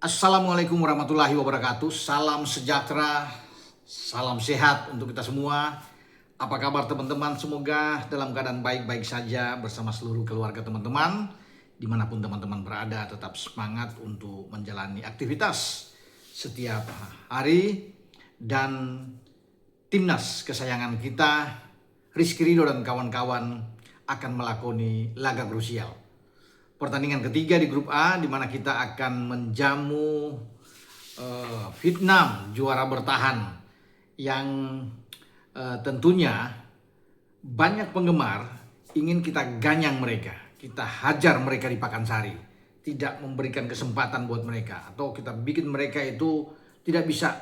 Assalamualaikum warahmatullahi wabarakatuh. Salam sejahtera, salam sehat untuk kita semua. Apa kabar teman-teman? Semoga dalam keadaan baik-baik saja bersama seluruh keluarga teman-teman. Dimanapun teman-teman berada, tetap semangat untuk menjalani aktivitas setiap hari. Dan timnas kesayangan kita, Rizky Ridho dan kawan-kawan akan melakoni laga krusial. Pertandingan ketiga di grup A, di mana kita akan menjamu Vietnam, juara bertahan yang tentunya banyak penggemar ingin kita ganyang mereka, kita hajar mereka di Pakansari, tidak memberikan kesempatan buat mereka, atau kita bikin mereka itu tidak bisa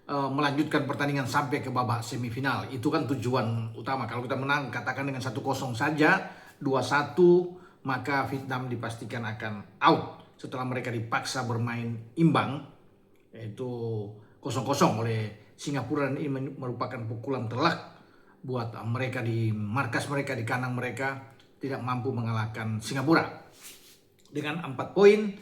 melanjutkan pertandingan sampai ke babak semifinal. Itu kan tujuan utama. Kalau kita menang katakan dengan 1-0 saja, 2-1, maka Vietnam dipastikan akan out setelah mereka dipaksa bermain imbang, yaitu 0-0 oleh Singapura. Dan ini merupakan pukulan telak buat mereka di markas mereka, di kandang mereka, tidak mampu mengalahkan Singapura. Dengan 4 poin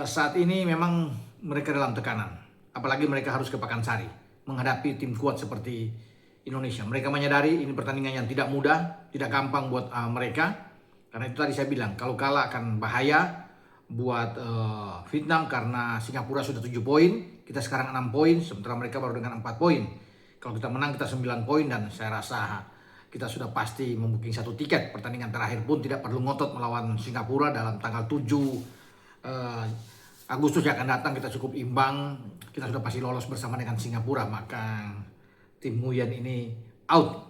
saat ini memang mereka dalam tekanan, apalagi mereka harus ke Pakansari menghadapi tim kuat seperti Indonesia. Mereka menyadari ini pertandingan yang tidak mudah, tidak gampang buat mereka. Karena itu tadi saya bilang, kalau kalah akan bahaya buat Vietnam, karena Singapura sudah 7 poin, kita sekarang 6 poin, sementara mereka baru dengan 4 poin. Kalau kita menang kita 9 poin, dan saya rasa kita sudah pasti membooking 1 tiket. Pertandingan terakhir pun tidak perlu ngotot melawan Singapura dalam tanggal 7 Agustus yang akan datang. Kita cukup imbang, kita sudah pasti lolos bersama dengan Singapura, maka tim Nguyen ini out.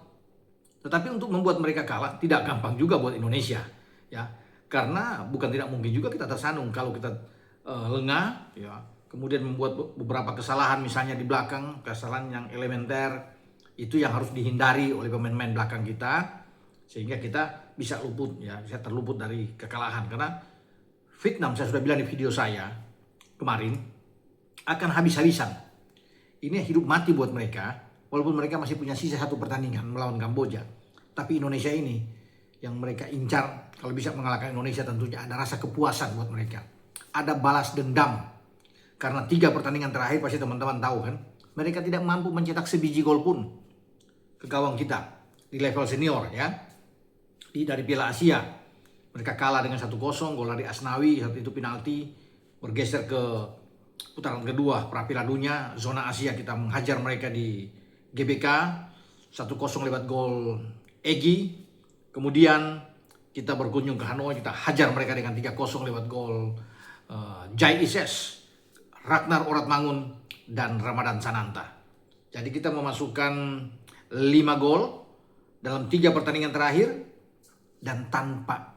Tetapi untuk membuat mereka kalah tidak gampang juga buat Indonesia, ya, karena bukan tidak mungkin juga kita tersandung kalau kita lengah, ya, kemudian membuat beberapa kesalahan, misalnya di belakang, kesalahan yang elementer itu yang harus dihindari oleh pemain-pemain belakang kita, sehingga kita bisa luput, ya, bisa terluput dari kekalahan. Karena Vietnam, saya sudah bilang di video saya kemarin, akan habis-habisan. Ini hidup mati buat mereka. Walaupun mereka masih punya sisa 1 pertandingan melawan Kamboja. Tapi Indonesia ini yang mereka incar, kalau bisa mengalahkan Indonesia tentunya ada rasa kepuasan buat mereka. Ada balas dendam. Karena 3 pertandingan terakhir pasti teman-teman tahu kan. Mereka tidak mampu mencetak sebiji gol pun ke gawang kita di level senior, ya. Dari Piala Asia. Mereka kalah dengan 1-0, gol dari Asnawi, saat itu penalti. Bergeser ke putaran kedua pra-Piala Dunia, zona Asia, kita menghajar mereka di GBK 1-0 lewat gol Egy. Kemudian kita berkunjung ke Hanoi, kita hajar mereka dengan 3-0 lewat gol Jai Ises, Ragnar Oratmangun, dan Ramadan Sananta. Jadi kita memasukkan 5 gol dalam 3 pertandingan terakhir dan tanpa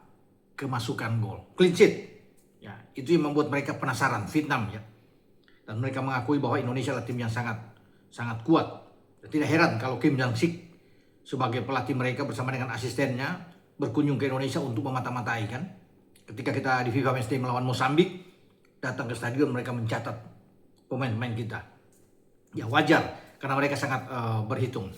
kemasukan gol. Clean sheet. Ya, itu yang membuat mereka penasaran, Vietnam, ya. Dan mereka mengakui bahwa Indonesia adalah tim yang sangat kuat. Tidak heran kalau Kim Jang-sik sebagai pelatih mereka bersama dengan asistennya berkunjung ke Indonesia untuk memata-matai, kan. Ketika kita di FIFA Matchday melawan Mozambik, datang ke stadion, mereka mencatat pemain-pemain kita. Ya wajar, karena mereka sangat berhitung.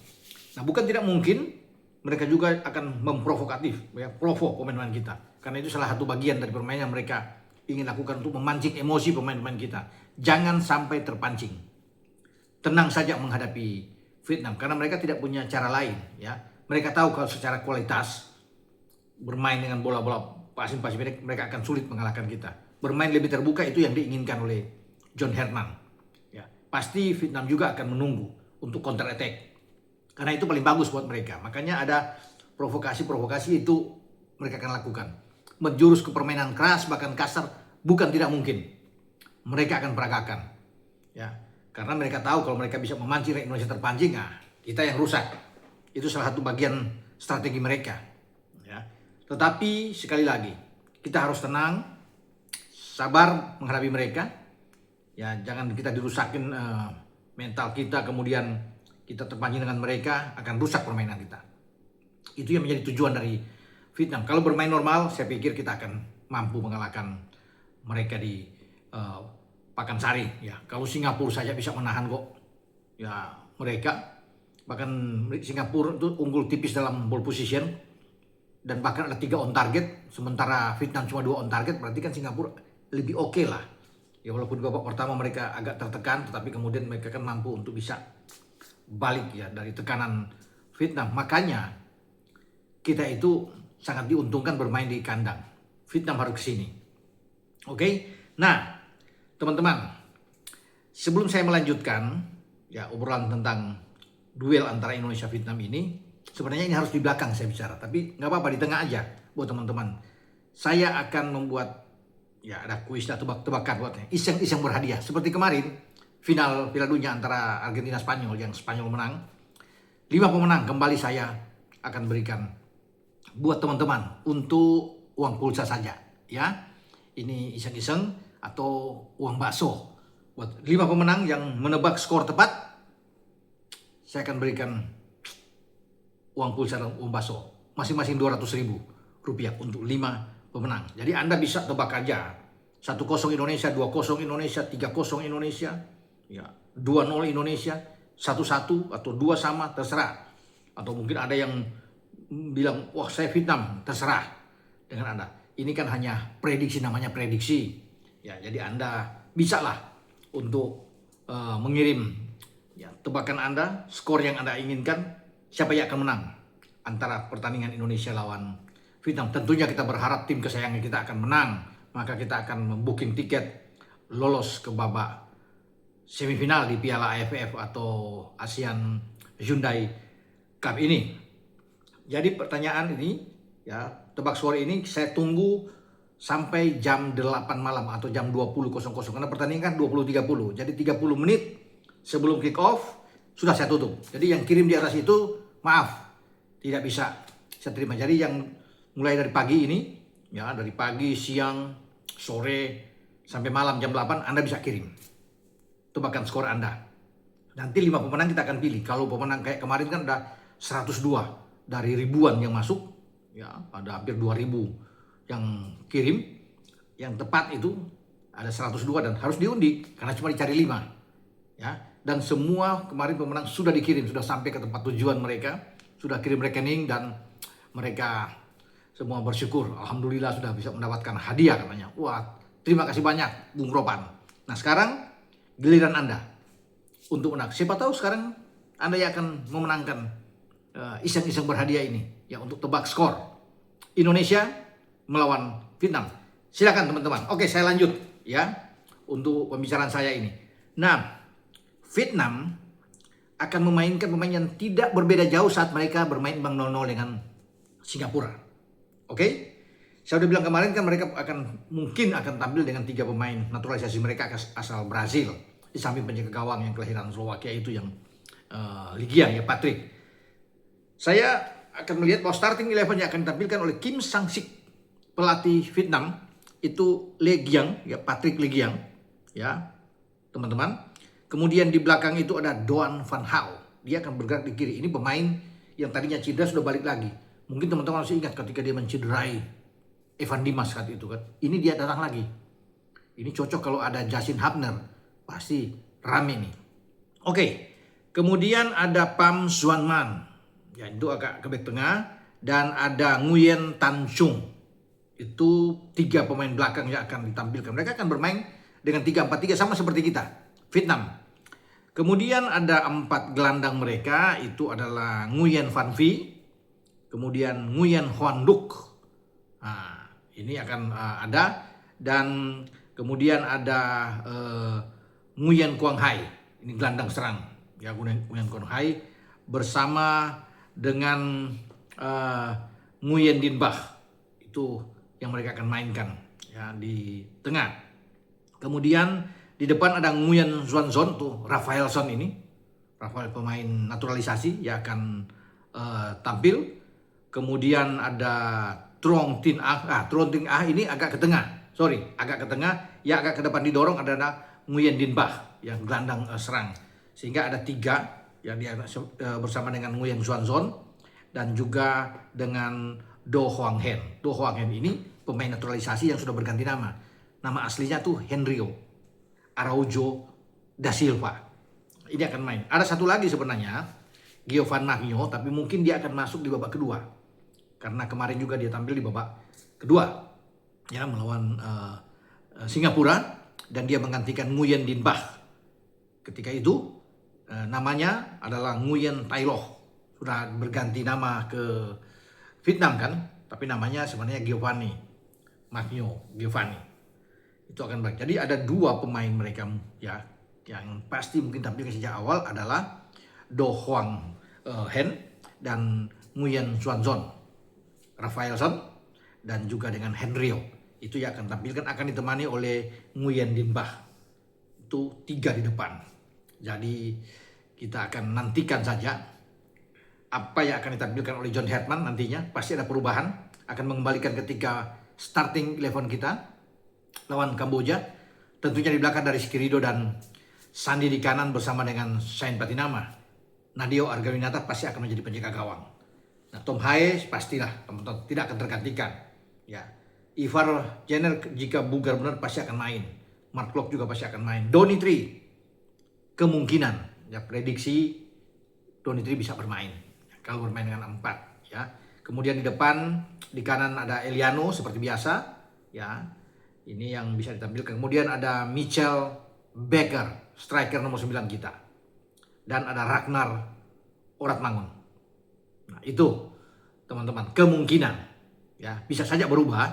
Nah, bukan tidak mungkin mereka juga akan memprovokatif, ya, provok pemain-pemain kita. Karena itu salah satu bagian dari permainan yang mereka ingin lakukan untuk memancing emosi pemain-pemain kita. Jangan sampai terpancing. Tenang saja menghadapi Vietnam, karena mereka tidak punya cara lain, ya. Mereka tahu kalau secara kualitas bermain dengan bola-bola passing mereka akan sulit mengalahkan kita. Bermain lebih terbuka itu yang diinginkan oleh John Herman, ya. Pasti Vietnam juga akan menunggu untuk counter attack, karena itu paling bagus buat mereka. Makanya ada provokasi itu mereka akan lakukan. Menjurus ke permainan keras, bahkan kasar, bukan tidak mungkin. Mereka akan peragakan, ya. Karena mereka tahu kalau mereka bisa memancing Indonesia terpancing, nah, kita yang rusak. Itu salah satu bagian strategi mereka, ya. Tetapi sekali lagi, kita harus tenang, sabar menghadapi mereka. Ya, jangan kita dirusakin mental kita, kemudian kita terpancing dengan mereka, akan rusak permainan kita. Itu yang menjadi tujuan dari Vietnam. Kalau bermain normal, saya pikir kita akan mampu mengalahkan mereka di Pakansari, ya. Kalau Singapura saja bisa menahan kok, ya, mereka. Bahkan Singapura itu unggul tipis dalam ball position, dan bahkan ada 3 on target, sementara Vietnam cuma 2 on target. Berarti kan Singapura lebih oke lah, Ya walaupun di babak pertama mereka agak tertekan, tetapi kemudian mereka kan mampu untuk bisa balik ya dari tekanan Vietnam. Makanya kita itu sangat diuntungkan bermain di kandang. Vietnam harus ke sini. Oke. Nah, teman-teman, sebelum saya melanjutkan ya obrolan tentang duel antara Indonesia Vietnam ini, sebenarnya ini harus di belakang saya bicara, tapi nggak apa-apa di tengah aja buat teman-teman. Saya akan membuat ya ada kuis dan tebak-tebakan buat iseng-iseng berhadiah. Seperti kemarin final Piala Dunia antara Argentina Spanyol yang Spanyol menang. 5 pemenang kembali saya akan berikan buat teman-teman untuk uang pulsa saja ya. Ini iseng-iseng atau uang bakso. Buat 5 pemenang yang menebak skor tepat, saya akan berikan uang pulsa dan uang bakso masing-masing Rp200.000 untuk 5 pemenang. Jadi Anda bisa tebak aja 1-0 Indonesia, 2-0 Indonesia, 3-0 Indonesia, ya 2-0 Indonesia, 1-1 atau 2 sama, terserah. Atau mungkin ada yang bilang, wah saya Vietnam, terserah dengan Anda. Ini kan hanya prediksi, namanya prediksi. Ya, jadi Anda bisa lah untuk mengirim ya, tebakan Anda, skor yang Anda inginkan, siapa yang akan menang antara pertandingan Indonesia lawan Vietnam. Tentunya kita berharap tim kesayangan kita akan menang, maka kita akan membooking tiket lolos ke babak semifinal di Piala AFF atau ASEAN Hyundai Cup ini. Jadi pertanyaan ini ya, tebak skor ini saya tunggu sampai jam 8 malam atau jam 20.00 karena pertandingan kan 20.30. Jadi 30 menit sebelum kick off sudah saya tutup. Jadi yang kirim di atas itu maaf tidak bisa saya terima. Jadi yang mulai dari pagi ini ya, dari pagi, siang, sore sampai malam jam 8 Anda bisa kirim tebakan skor Anda. Nanti 5 pemenang kita akan pilih. Kalau pemenang kayak kemarin kan ada 102 dari ribuan yang masuk, ya ada hampir 2.000 yang kirim. Yang tepat itu ada 102 dan harus diundi karena cuma dicari 5. Ya, dan semua kemarin pemenang sudah dikirim, sudah sampai ke tempat tujuan mereka, sudah kirim rekening dan mereka semua bersyukur. Alhamdulillah sudah bisa mendapatkan hadiah katanya. Wah, terima kasih banyak Bung Ropan. Nah sekarang giliran Anda untuk menang. Siapa tahu sekarang Anda yang akan memenangkan iseng-iseng berhadiah ini ya, untuk tebak skor Indonesia melawan Vietnam. Silakan teman-teman. Oke, saya lanjut ya untuk pembicaraan saya ini. Nah, Vietnam akan memainkan pemain yang tidak berbeda jauh saat mereka bermain imbang 0-0 dengan Singapura. Oke? Saya udah bilang kemarin kan mereka mungkin akan tampil dengan 3 pemain naturalisasi mereka asal Brazil. Di samping penjaga gawang yang kelahiran Slovakia itu yang Ligia ya, Patrick. Saya akan melihat bahwa starting 11 yang akan ditampilkan oleh Kim Sang-sik, pelatih Vietnam, itu Le Giang, ya Patrick Le Giang, ya teman-teman. Kemudian di belakang itu ada Doan Van Hao, dia akan bergerak di kiri. Ini pemain yang tadinya cedera sudah balik lagi. Mungkin teman-teman masih ingat ketika dia mencederai Evan Dimas saat itu kan. Ini dia datang lagi. Ini cocok kalau ada Justin Hubner, pasti rame nih. Oke, kemudian ada Pham Xuan Man. Ya, itu agak ke back tengah. Dan ada Nguyen Tan Chung. Itu 3 pemain belakang yang akan ditampilkan. Mereka akan bermain dengan 3-4-3 sama seperti kita, Vietnam. Kemudian ada 4 gelandang mereka. Itu adalah Nguyen Van Vie. Kemudian Nguyen Hoan Duc. Nah, ini akan ada. Dan kemudian ada Nguyen Quang Hai. Ini gelandang serang. Ya, Nguyen Quang Hai bersama dengan Nguyen Din Bah, itu yang mereka akan mainkan ya di tengah. Kemudian di depan ada Nguyen Xuan Son, tuh Rafael Son ini, Rafael pemain naturalisasi yang akan tampil. Kemudian ada Trong Tin Ah, Trong Tin Ah ini agak ke tengah, agak ke tengah, ya agak ke depan didorong ada Nguyen Din Bah yang gelandang serang. Sehingga ada 3 yang dia bersama dengan Nguyen Xuan Son dan juga dengan Do Hoang Hen. Do Hoang Hen ini pemain naturalisasi yang sudah berganti nama. Nama aslinya tuh Henrio Araujo da Silva. Ini akan main. Ada satu lagi sebenarnya, Giovan Magno, tapi mungkin dia akan masuk di babak kedua. Karena kemarin juga dia tampil di babak kedua ya melawan Singapura. dan dia menggantikan Nguyen Din Bah. Ketika itu namanya adalah Nguyen Tai Loh. Sudah berganti nama ke Vietnam kan, tapi namanya sebenarnya Giovanni Magnio Giovanni. Itu akan baik. Jadi ada dua pemain mereka ya yang pasti mungkin tampil sejak awal adalah Do Hwang Hen dan Nguyen Xuan Zon, Rafaelson dan juga dengan Henryo. Itu yang akan tampilkan, akan ditemani oleh Nguyen Din Bah. Itu 3 di depan. Jadi kita akan nantikan saja apa yang akan ditampilkan oleh John Herdman nantinya. Pasti ada perubahan, akan mengembalikan ketika starting 11 kita lawan Kamboja. Tentunya di belakang dari Skirido dan Sandi di kanan bersama dengan Sain Patinama. Nadio Argawinata pasti akan menjadi penjaga gawang. Nah, Tom Hae pastilah teman-teman tidak akan tergantikan. Ya, Ivar Jenner jika bugar benar pasti akan main. Mark Klok juga pasti akan main. Donny Tree kemungkinan ya prediksi Donny Tree bisa bermain ya, kalau bermain dengan 4 ya. Kemudian di depan di kanan ada Eliano seperti biasa ya. Ini yang bisa ditampilkan. Kemudian ada Mitchell Becker, striker nomor 9 kita. Dan ada Ragnar Oratmangun. Nah, itu teman-teman kemungkinan ya bisa saja berubah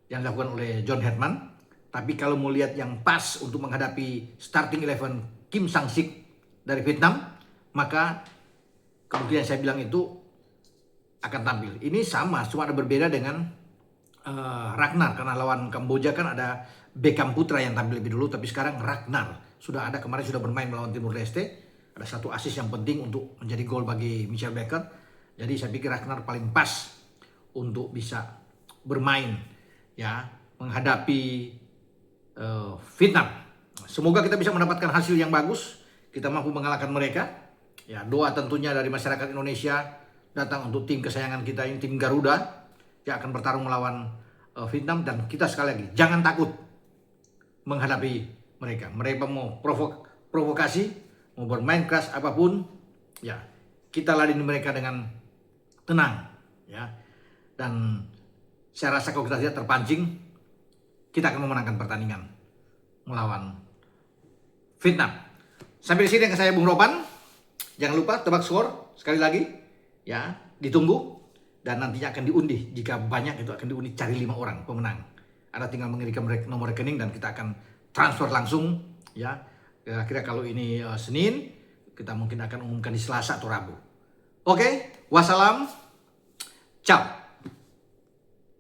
yang dilakukan oleh John Herdman. Tapi kalau mau lihat yang pas untuk menghadapi starting 11 Kim Sang-sik dari Vietnam, maka kemungkinan saya bilang itu akan tampil. Ini sama, cuma ada berbeda dengan Ragnar, karena lawan Kamboja kan ada Beckham Putra yang tampil lebih dulu, tapi sekarang Ragnar sudah ada, kemarin sudah bermain melawan Timur Leste, ada 1 assist yang penting untuk menjadi gol bagi Mitchell Becker. Jadi saya pikir Ragnar paling pas untuk bisa bermain ya menghadapi Vietnam. Semoga kita bisa mendapatkan hasil yang bagus, kita mampu mengalahkan mereka. Ya, doa tentunya dari masyarakat Indonesia datang untuk tim kesayangan kita ini, tim Garuda yang akan bertarung melawan Vietnam. Dan kita sekali lagi jangan takut menghadapi mereka. Mereka mau provokasi, mau bermain keras apapun, ya kita ladeni mereka dengan tenang, ya. Dan saya rasa kalau kita tidak terpancing, kita akan memenangkan pertandingan melawan Vietnam. Sampai di sini dengan saya Bung Ropan. Jangan lupa tebak skor sekali lagi, ya ditunggu. Dan nantinya akan diundi, jika banyak itu akan diundi, cari 5 orang pemenang. Ada tinggal mengirimkan nomor rekening dan kita akan transfer langsung ya. Kira-kira kalau ini Senin, kita mungkin akan umumkan di Selasa atau Rabu. Oke, wassalam, ciao.